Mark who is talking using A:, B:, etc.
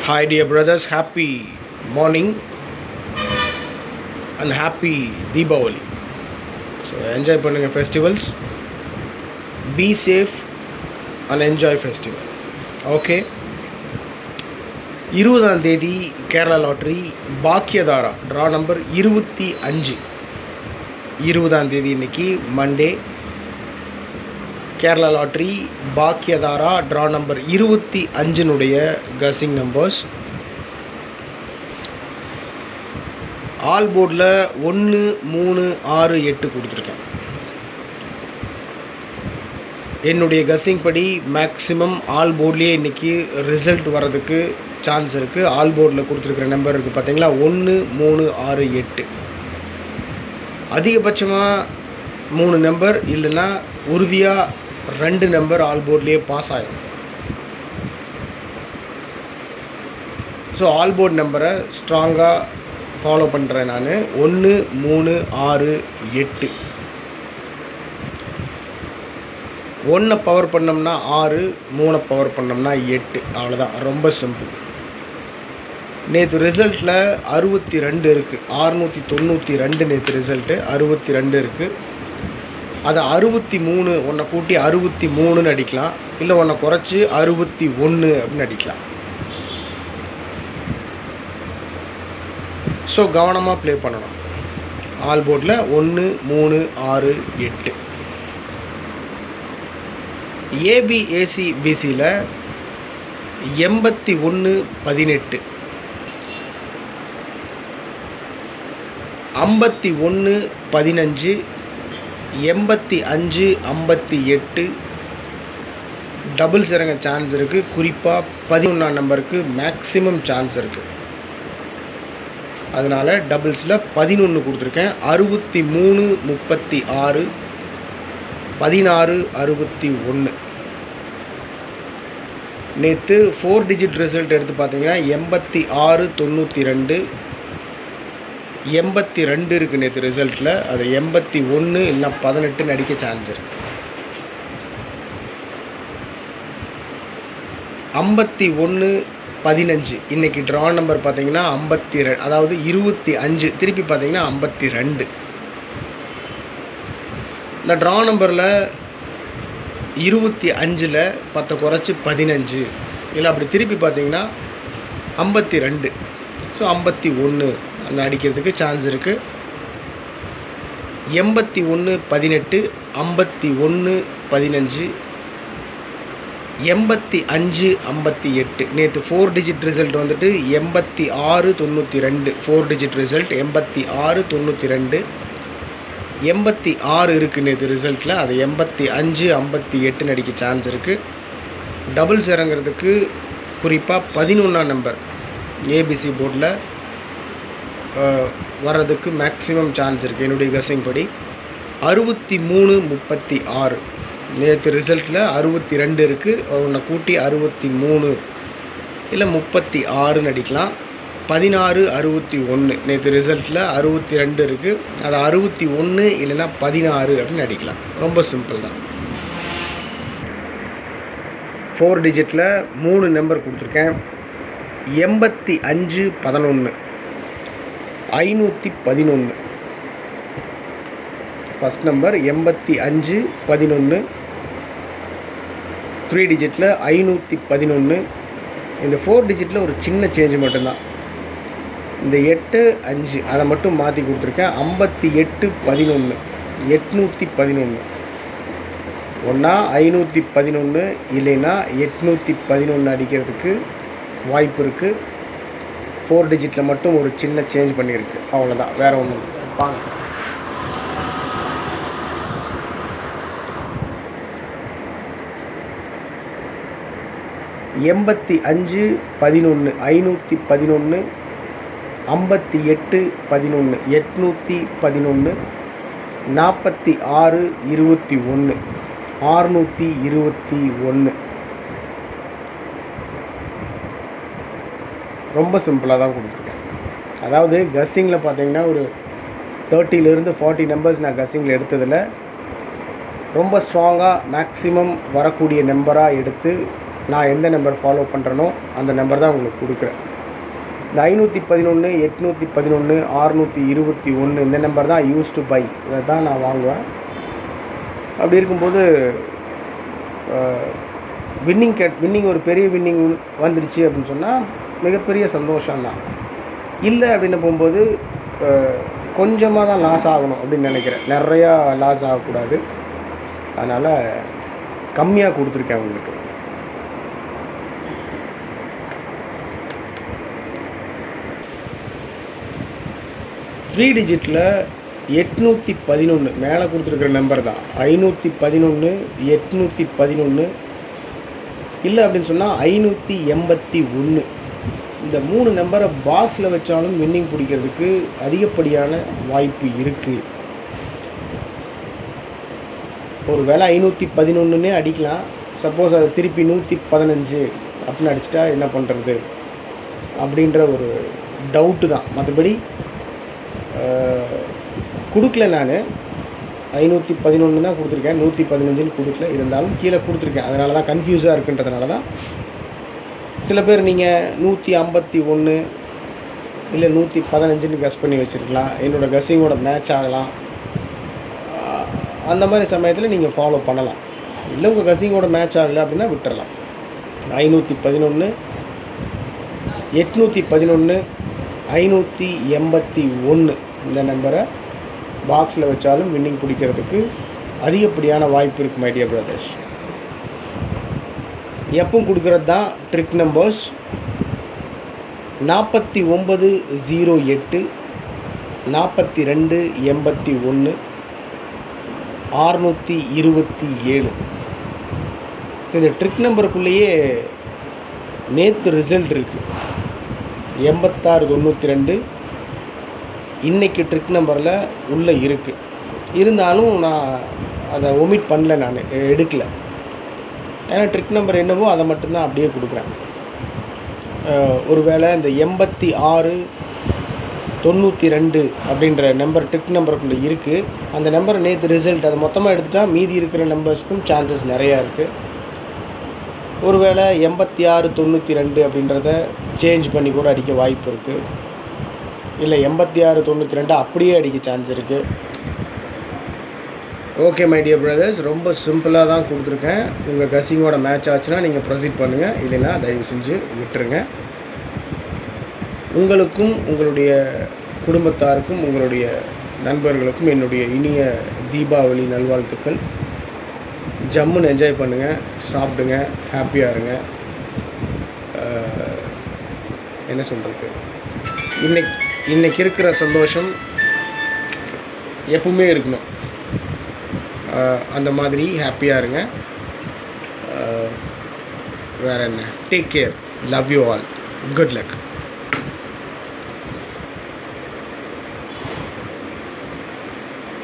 A: Hi dear brothers, happy morning and happy Deepavali. So enjoy பண்ணுங்க festivals, be safe and enjoy festival. Okay. 20ஆம் தேதி Kerala lottery Bhagyathara draw number 25. 20ஆம் தேதி இன்னைக்கு Monday Kerala lottery Bhagyathara draw number 25னுடைய guessing numbers all போர்டில் 1 3 6 8 கொடுத்துருக்கேன். என்னுடைய கசிங் படி மேக்ஸிமம் ஆல் போர்ட்லேயே இன்றைக்கி ரிசல்ட் வர்றதுக்கு சான்ஸ் இருக்குது. ஆல் போர்டில் கொடுத்துருக்குற நம்பர் இருக்குது பார்த்தீங்களா, 1 3 6 8. அதிகபட்சமாக 3 நம்பர் இல்லைன்னா உறுதியாக 2 நம்பர் ஆல் போர்ட்லேயே பாஸ் ஆகிடும். ஸோ ஆல் போர்ட் நம்பரை ஸ்ட்ராங்காக ஃபாலோ பண்ணுறேன் நான். 1 3 6 8. 1 பவர் பண்ணோம்னா 6, 3 பவர் பண்ணோம்னா 8. அவ்வளோதான், ரொம்ப சிம்பிள். நேற்று ரிசல்ட்டில் 62 இருக்குது. 692 நேற்று ரிசல்ட்டு 62 இருக்குது. அதை 63 ஒன்றை கூட்டி 63ன்னு அடிக்கலாம், இல்லை ஒன்றை குறைச்சி 61 அப்படின்னு அடிக்கலாம். ஸோ கவனமாக ப்ளே பண்ணணும். ஆல் போர்டில் 1 3 6 8. ஏபிஏசி பிசியில் 81 18, 51 15, 85 58 டபுள்ஸ் இறங்க சான்ஸ் இருக்குது. குறிப்பாக 11ஆம் நம்பருக்கு மேக்ஸிமம் சான்ஸ் இருக்குது. அதனால் டபுள்ஸில் 11 கொடுத்துருக்கேன். 63 36, 16 61. நேற்று 4 டிஜிட் ரிசல்ட் எடுத்து பார்த்தீங்கன்னா 86 92, 82 இருக்குது நேற்று ரிசல்ட்டில். அது 81 இல்லைனா 18 அடிக்க சான்ஸ் இருக்குது. 51 15 இன்றைக்கி ட்ரா நம்பர் பார்த்தீங்கன்னா 52, அதாவது 25. திருப்பி பார்த்தீங்கன்னா 52. இந்த ட்ரா நம்பரில் 25ல் 10 குறைச்சி 15, இல்லை அப்படி திருப்பி பார்த்தீங்கன்னா 52. ஸோ 51 அந்த அடிக்கிறதுக்கு சான்ஸ் இருக்குது. 81 18, 51 15, 85 58. நேற்று 4 டிஜிட் ரிசல்ட் வந்துட்டு 86 92. 4 டிஜிட் ரிசல்ட் 86 92, 86 இருக்குது நேற்று ரிசல்ட்டில். அது 85 58 அடிக்க சான்ஸ் இருக்குது. டபுள்ஸ் இறங்கிறதுக்கு குறிப்பாக 11ஆம் நம்பர் ஏபிசி போர்டில் வர்றதுக்கு மேக்ஸிமம் சான்ஸ் இருக்குது என்னுடைய கசிங் படி. 63 36. நேற்று ரிசல்ட்டில் 62 இருக்குது. ஒன்றை கூட்டி 63 இல்லை 36ன்னு அடிக்கலாம். 16 61. நேற்று ரிசல்ட்டில் 62 இருக்குது. அது 61 இல்லைன்னா 16 அப்படின்னு அடிக்கலாம். ரொம்ப சிம்பிள் தான். 4 டிஜிட்டில் 3 நம்பர் கொடுத்துருக்கேன். 85 11, 511. First number 85 11. 3 டிஜிட்டில் 511. இந்த 4 டிஜிட்டில் ஒரு சின்ன சேஞ்சு மட்டும்தான். இந்த 8 5 அதை மட்டும் மாற்றி கொடுத்துருக்கேன். 58 11, 811. ஒன்றா 511 இல்லைன்னா 811 அடிக்கிறதுக்கு வாய்ப்பு இருக்குது. 4 டிஜிட்டில் மட்டும் ஒரு சின்ன சேஞ்ச் பண்ணியிருக்கு, அவ்வளோதான், வேறு ஒன்றும். வாங்க சார். எண்பத்தி 5 11, 511, 58 11, 811, 46 21, 621. ரொம்ப சிம்பிளாக தான் கொடுத்துருக்கேன். அதாவது கஸ்ஸிங்கில் பார்த்தீங்கன்னா ஒரு 30லேருந்து 40 நம்பர்ஸ் நான் கஸ்ஸிங்கில் எடுத்ததில் ரொம்ப ஸ்ட்ராங்காக மேக்ஸிமம் வரக்கூடிய நம்பராக எடுத்து நான் எந்த நம்பர் ஃபாலோ பண்ணுறேனோ அந்த நம்பர் தான் உங்களுக்கு கொடுக்குறேன். இந்த 511, 811, 621 இந்த நம்பர் தான் யூஸ் டு பை, இதை தான் நான் வாங்குவேன். அப்படி இருக்கும்போது வின்னிங் ஒரு பெரிய வின்னிங் வந்துடுச்சு அப்படின்னு சொன்னால் மிகப்பெரிய சந்தோஷம்தான். இல்லை அப்படின்னு போகும்போது கொஞ்சமாக தான் லாஸ் ஆகணும் அப்படின்னு நினைக்கிறேன். நிறையா லாஸ் ஆகக்கூடாது. அதனால் கம்மியாக கொடுத்துருக்கேன் உங்களுக்கு. த்ரீ டிஜிட்டில் 811 மேலே கொடுத்துருக்குற நம்பர் தான். 511, 811, இல்லை அப்படின்னு சொன்னால் 581. இந்த 3 நம்பரை பாக்ஸில் வச்சாலும் வின்னிங் பிடிக்கிறதுக்கு அதிகப்படியான வாய்ப்பு இருக்குது. ஒரு வேளை 511 அடிக்கலாம். சப்போஸ் அதை திருப்பி 115 அப்படின்னு அடிச்சிட்டா என்ன பண்ணுறது அப்படின்ற ஒரு டவுட்டு தான். மற்றபடி கொடுக்கல. நான் 511 தான் கொடுத்துருக்கேன், 115 கொடுக்கல. இருந்தாலும் கீழே கொடுத்துருக்கேன். அதனால தான் கன்ஃபியூஸாக இருக்குன்றதுனால தான். சில பேர் நீங்கள் 151 இல்லை 115 கஸ் பண்ணி வச்சுருக்கலாம். என்னோடய கஸ்ஸிங்கோட மேட்ச் ஆகலாம். அந்த மாதிரி சமயத்தில் நீங்கள் ஃபாலோ பண்ணலாம். இல்லை உங்கள் கஸ்ஸிங்கோட மேட்ச் ஆகலை அப்படின்னா விட்டுறலாம். 511, 811, 581 இந்த நம்பரை பாக்ஸில் வச்சாலும் வின்னிங் பிடிக்கிறதுக்கு அதிகப்படியான வாய்ப்பு இருக்குது மை டியர் பிரதர்ஸ். எப்பவும் கொடுக்குறது தான் ட்ரிக் நம்பர்ஸ். 4908, 4281, 627. இந்த ட்ரிக் நம்பருக்குள்ளேயே நேற்று ரிசல்ட் இருக்குது 8692. இன்றைக்கி ட்ரிக் நம்பரில் உள்ளே இருக்குது. இருந்தாலும் நான் அதை ஒமிட் பண்ணல, நான் எடுக்கலை. ஏன்னா ட்ரிக் நம்பர் என்னவோ அதை மட்டும்தான் அப்படியே கொடுக்குறேன். ஒருவேளை இந்த 8692 அப்படின்ற நம்பர் ட்ரிக் நம்பருக்குள்ளே இருக்குது. அந்த நம்பர் நேற்று ரிசல்ட் அதை மொத்தமாக எடுத்துகிட்டா மீதி இருக்கிற நம்பர்ஸ்க்கும் சான்சஸ் நிறையா இருக்குது. ஒருவேளை 8692 அப்படின்றத சேஞ்ச் பண்ணி கூட அடிக்க வாய்ப்பு இருக்குது. இல்லை 8692 அப்படியே அடிக்க சான்ஸ் இருக்குது. ஓகே மை டியர் பிரதர்ஸ், ரொம்ப சிம்பிளாக தான் கொடுத்துருக்கேன். உங்கள் கஸ்ஸிங்கோட மேட்ச் ஆச்சுன்னா நீங்கள் ப்ரொசீட் பண்ணுங்கள், இல்லைன்னா தயவு செஞ்சு விட்டுருங்க. உங்களுக்கும் உங்களுடைய குடும்பத்தாருக்கும் உங்களுடைய நண்பர்களுக்கும் என்னுடைய இனிய தீபாவளி நல்வாழ்த்துக்கள். ஜம்முன்னு என்ஜாய் பண்ணுங்கள், சாப்பிடுங்க, ஹாப்பியாக இருங்க. என்ன சொல்கிறது, இன்னைக்கு இருக்கிற சந்தோஷம் எப்பவுமே இருக்கணும். அந்த மாதிரி ஹாப்பியாக இருங்க. வேறு என்ன, take care, love you all, good luck.